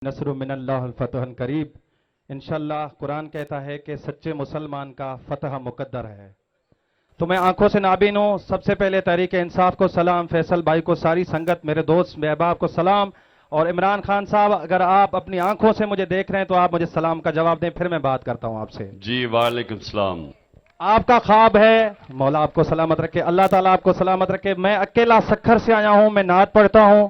नसरु मिनल्लाह फतहन करीब। इंशाल्लाह कुरान कहता है कि सच्चे मुसलमान का फतह मुकद्दर है। तो मैं आंखों से नाबीन हूं। सबसे पहले तहरीक इंसाफ को सलाम, फैसल भाई को, सारी संगत, मेरे दोस्त महबाब को सलाम। और इमरान खान साहब, अगर आप अपनी आंखों से मुझे देख रहे हैं तो आप मुझे सलाम का जवाब दें, फिर मैं बात करता हूं आपसे। जी वालेकुम सलाम। आपका ख्वाब है, मौला आपको सलामत रखे, अल्लाह ताला आपको सलामत रखे। मैं अकेला सखर से आया हूं, मैं नात पढ़ता हूं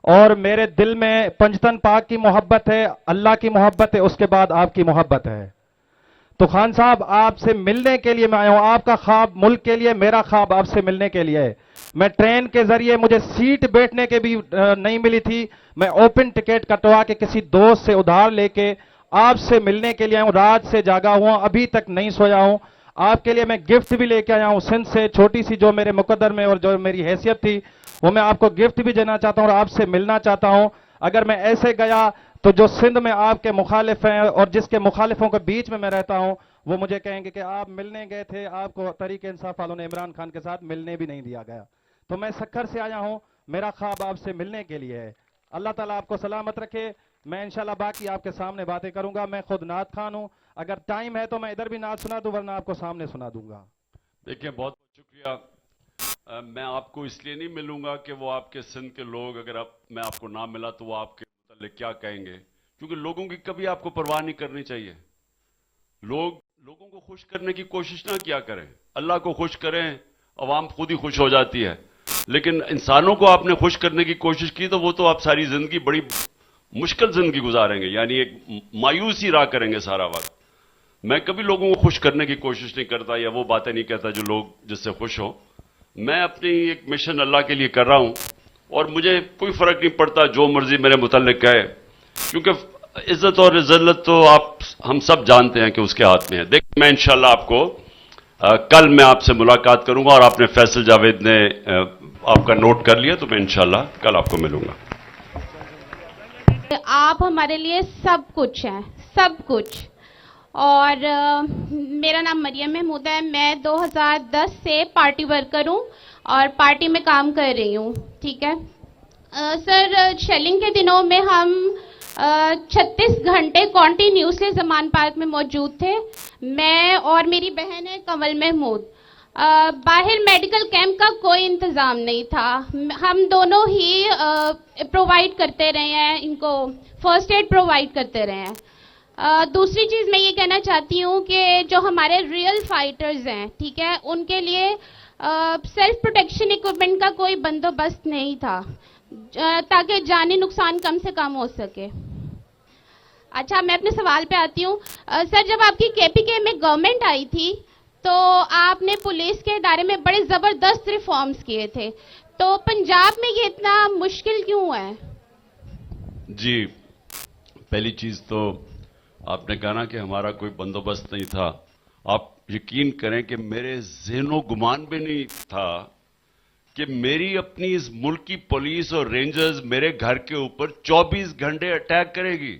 और मेरे दिल में पंजतन पाक की मोहब्बत है, अल्लाह की मोहब्बत है, उसके बाद आपकी मोहब्बत है। तो खान साहब, आपसे मिलने के लिए मैं आया हूं। आपका ख्वाब मुल्क के लिए, मेरा ख्वाब आपसे मिलने के लिए है। मैं ट्रेन के जरिए, मुझे सीट बैठने के भी नहीं मिली थी, मैं ओपन टिकट कटवा के किसी दोस्त से उधार लेके आपसे मिलने के लिए आया हूं। रात से जागा हुआ, अभी तक नहीं सोया हूं। आपके लिए मैं गिफ्ट भी लेके आया हूं सिंध से, छोटी सी, जो मेरे मुकद्दर में और जो मेरी हैसियत थी, वो मैं आपको गिफ्ट भी देना चाहता हूं और आपसे मिलना चाहता हूं। अगर मैं ऐसे गया तो जो सिंध में आपके मुखालिफ हैं और जिसके मुखालिफों के बीच में मैं रहता हूं, वो मुझे कहेंगे कि आप मिलने गए थे, आपको तहरीक इंसाफ वालों ने इमरान खान के साथ मिलने भी नहीं दिया गया। तो मैं सक्खर से आया हूं, मेरा ख्वाब आपसे मिलने के लिए है। अल्लाह ताला आपको सलामत रखे। मैं इंशाल्लाह बाकी आपके सामने बातें करूंगा। मैं खुद नात खान हूं, अगर टाइम है तो मैं इधर भी नात सुना दूं, वरना आपको सामने सुना दूंगा। देखिए, बहुत बहुत शुक्रिया। मैं आपको इसलिए नहीं मिलूंगा कि वो आपके सिंध के लोग, अगर मैं आपको ना मिला तो वो आपके मुताल्लिक क्या कहेंगे, क्योंकि लोगों की कभी आपको परवाह नहीं करनी चाहिए। लोगों को खुश करने की कोशिश ना किया करें, अल्लाह को खुश करें, अवाम खुद ही खुश हो जाती है। लेकिन इंसानों को आपने खुश करने की कोशिश की तो वो तो आप सारी जिंदगी बड़ी मुश्किल जिंदगी गुजारेंगे, यानी एक मायूसी रहा करेंगे सारा वक्त। मैं कभी लोगों को खुश करने की कोशिश नहीं करता या वो बातें नहीं कहता जो लोग जिससे खुश हो। मैं अपनी एक मिशन अल्लाह के लिए कर रहा हूं और मुझे कोई फर्क नहीं पड़ता जो मर्जी मेरे मुताल्लिक कहे, क्योंकि इज्जत और जिल्लत तो हम सब जानते हैं कि उसके हाथ में है। देखिए, मैं इंशाल्लाह आपको कल मैं आपसे मुलाकात करूंगा और आपने फैसल जावेद ने आपका नोट कर लिया, तो मैं इंशाल्लाह कल आपको मिलूंगा। आप हमारे लिए सब कुछ हैं, सब कुछ। और मेरा नाम मरियम महमूद है। मैं 2010 से पार्टी वर्कर हूँ और पार्टी में काम कर रही हूँ। ठीक है सर, शेलिंग के दिनों में हम 36 घंटे कॉन्टिन्यूसली जमान पार्क में मौजूद थे। मैं और मेरी बहन है कमल महमूद। बाहर मेडिकल कैंप का कोई इंतज़ाम नहीं था। हम दोनों ही प्रोवाइड करते रहे हैं, इनको फर्स्ट एड प्रोवाइड करते रहे हैं। दूसरी चीज़ मैं ये कहना चाहती हूँ कि जो हमारे रियल फाइटर्स हैं, ठीक है, उनके लिए सेल्फ प्रोटेक्शन इक्विपमेंट का कोई बंदोबस्त नहीं था, ताकि जानी नुकसान कम से कम हो सके। अच्छा, मैं अपने सवाल पे आती हूँ। सर, जब आपकी केपीके में गवर्नमेंट आई थी तो आपने पुलिस के इदारे में बड़े ज़बरदस्त रिफॉर्म्स किए थे, तो पंजाब में ये इतना मुश्किल क्यों है? जी, पहली चीज तो आपने कहा ना कि हमारा कोई बंदोबस्त नहीं था। आप यकीन करें कि मेरे ज़हनो गुमान भी नहीं था कि मेरी अपनी इस मुल्क की पुलिस और रेंजर्स मेरे घर के ऊपर 24 घंटे अटैक करेगी।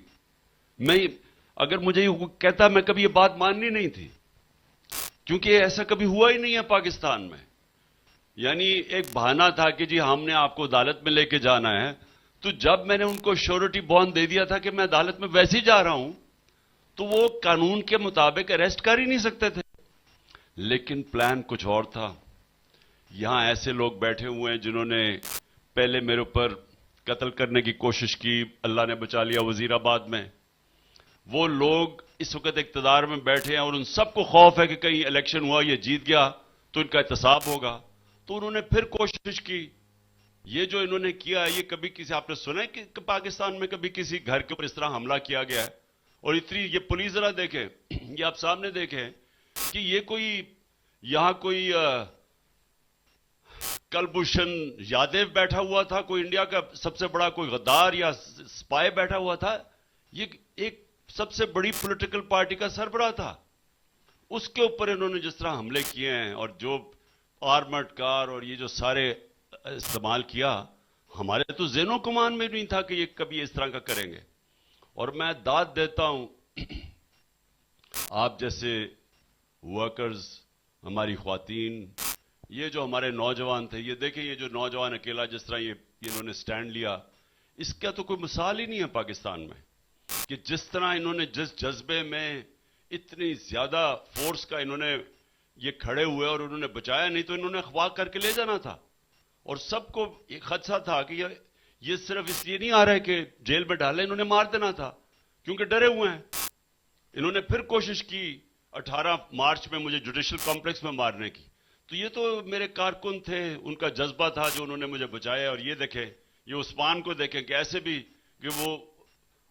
अगर मुझे ये कहता, मैं कभी ये बात माननी नहीं थी, क्योंकि ऐसा कभी हुआ ही नहीं है पाकिस्तान में। यानी एक बहाना था कि जी हमने आपको अदालत में लेके जाना है, तो जब मैंने उनको श्योरिटी बॉन्ड दे दिया था कि मैं अदालत में वैसे ही जा रहा हूं, तो वो कानून के मुताबिक अरेस्ट कर ही नहीं सकते थे। लेकिन प्लान कुछ और था। यहां ऐसे लोग बैठे हुए हैं जिन्होंने पहले मेरे ऊपर कत्ल करने की कोशिश की, अल्लाह ने बचा लिया वजीराबाद में। वो लोग इस वक्त इक्तदार में बैठे हैं और उन सबको खौफ है कि कहीं इलेक्शन हुआ, ये जीत गया तो इनका एहतसाब होगा, तो उन्होंने फिर कोशिश की। ये जो इन्होंने किया है, ये कभी किसी, आपने सुना है कि पाकिस्तान में कभी किसी घर के ऊपर इस तरह हमला किया गया है? और इतनी ये पुलिस जरा देखें, ये आप सामने देखें कि ये कोई यहां कोई कुलभूषण यादव बैठा हुआ था, कोई इंडिया का सबसे बड़ा कोई गद्दार या स्पाई बैठा हुआ था। ये एक सबसे बड़ी पॉलिटिकल पार्टी का सरबराह था, उसके ऊपर इन्होंने जिस तरह हमले किए हैं और जो आर्मर्ड कार और ये जो सारे इस्तेमाल किया, हमारे तो ज़हनो गुमान में नहीं था कि ये कभी इस तरह का करेंगे। और मैं दाद देता हूं आप जैसे वर्कर्स, हमारी ख्वातीन, ये जो हमारे नौजवान थे, ये देखें, ये जो नौजवान अकेला जिस तरह ये इन्होंने स्टैंड लिया, इसका तो कोई मिसाल ही नहीं है पाकिस्तान में कि जिस तरह इन्होंने जिस जज्बे में इतनी ज्यादा फोर्स का इन्होंने ये खड़े हुए और उन्होंने बचाया, नहीं तो इन्होंने अगवा करके ले जाना था। और सबको एक खदशा था कि ये सिर्फ इसलिए नहीं आ रहा है कि जेल में डाले, इन्होंने मार देना था क्योंकि डरे हुए हैं। इन्होंने फिर कोशिश की 18 मार्च में मुझे जुडिशल कॉम्प्लेक्स में मारने की, तो ये तो मेरे कारकुन थे, उनका जज्बा था जो उन्होंने मुझे बचाया। और ये देखें, ये उस्मान को देखें कि ऐसे भी कि वो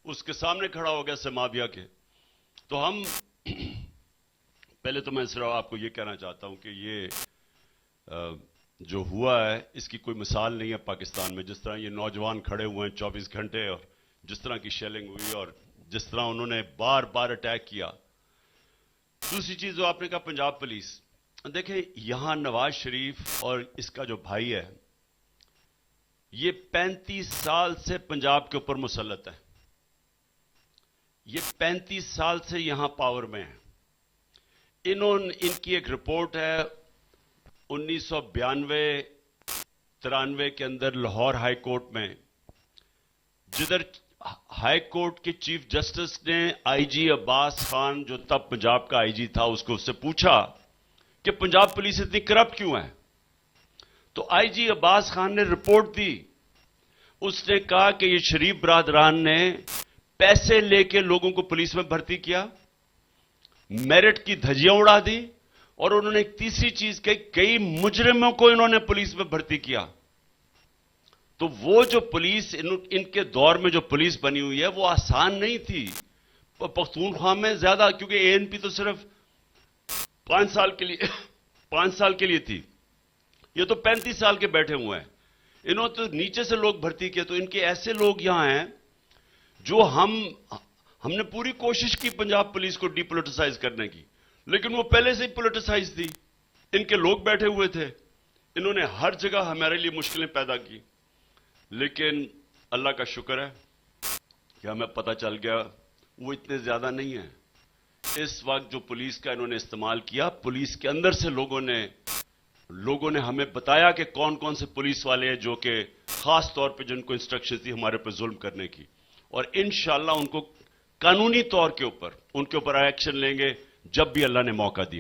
उसके सामने खड़ा हो गया समाविया के। तो हम पहले तो मैं सिर्फ आपको ये कहना चाहता हूं कि ये जो हुआ है इसकी कोई मिसाल नहीं है पाकिस्तान में। जिस तरह ये नौजवान खड़े हुए हैं 24 घंटे, और जिस तरह की शेलिंग हुई और जिस तरह उन्होंने बार बार अटैक किया। दूसरी चीज जो आपने कहा पंजाब पुलिस, देखें यहां नवाज शरीफ और इसका जो भाई है ये 35 साल से पंजाब के ऊपर मुसल्लत है। ये 35 साल से यहां पावर में है। इनकी एक रिपोर्ट है 1992-93 के अंदर लाहौर हाई कोर्ट में, जिधर हाई कोर्ट के चीफ जस्टिस ने आईजी अब्बास खान जो तब पंजाब का आईजी था उसको उससे पूछा कि पंजाब पुलिस इतनी करप्ट क्यों है। तो आईजी अब्बास खान ने रिपोर्ट दी। उसने कहा कि ये शरीफ बरादरान ने पैसे लेके लोगों को पुलिस में भर्ती किया, मेरिट की धज्जियां उड़ा दी, और उन्होंने एक तीसरी चीज कही, कई मुजरिमों को इन्होंने पुलिस में भर्ती किया। तो वो जो पुलिस इनके दौर में जो पुलिस बनी हुई है वो आसान नहीं थी पख्तूनख्वा में ज्यादा, क्योंकि एएनपी तो सिर्फ 5 साल के लिए थी। ये तो 35 साल के बैठे हुए हैं। इन्होंने तो नीचे से लोग भर्ती किए। तो इनके ऐसे लोग यहां हैं जो हमने पूरी कोशिश की पंजाब पुलिस को डीपोलिटिसाइज करने की, लेकिन वो पहले से ही पोलिटिसाइज थी। इनके लोग बैठे हुए थे। इन्होंने हर जगह हमारे लिए मुश्किलें पैदा की, लेकिन अल्लाह का शुक्र है कि हमें पता चल गया वो इतने ज्यादा नहीं है। इस वक्त जो पुलिस का इन्होंने इस्तेमाल किया, पुलिस के अंदर से लोगों ने हमें बताया कि कौन कौन से पुलिस वाले हैं जो कि खास तौर पे जिनको इंस्ट्रक्शन थी हमारे पर जुल्म करने की, और इंशाअल्लाह उनको कानूनी तौर के ऊपर उनके ऊपर एक्शन लेंगे जब भी अल्लाह ने मौका दिया।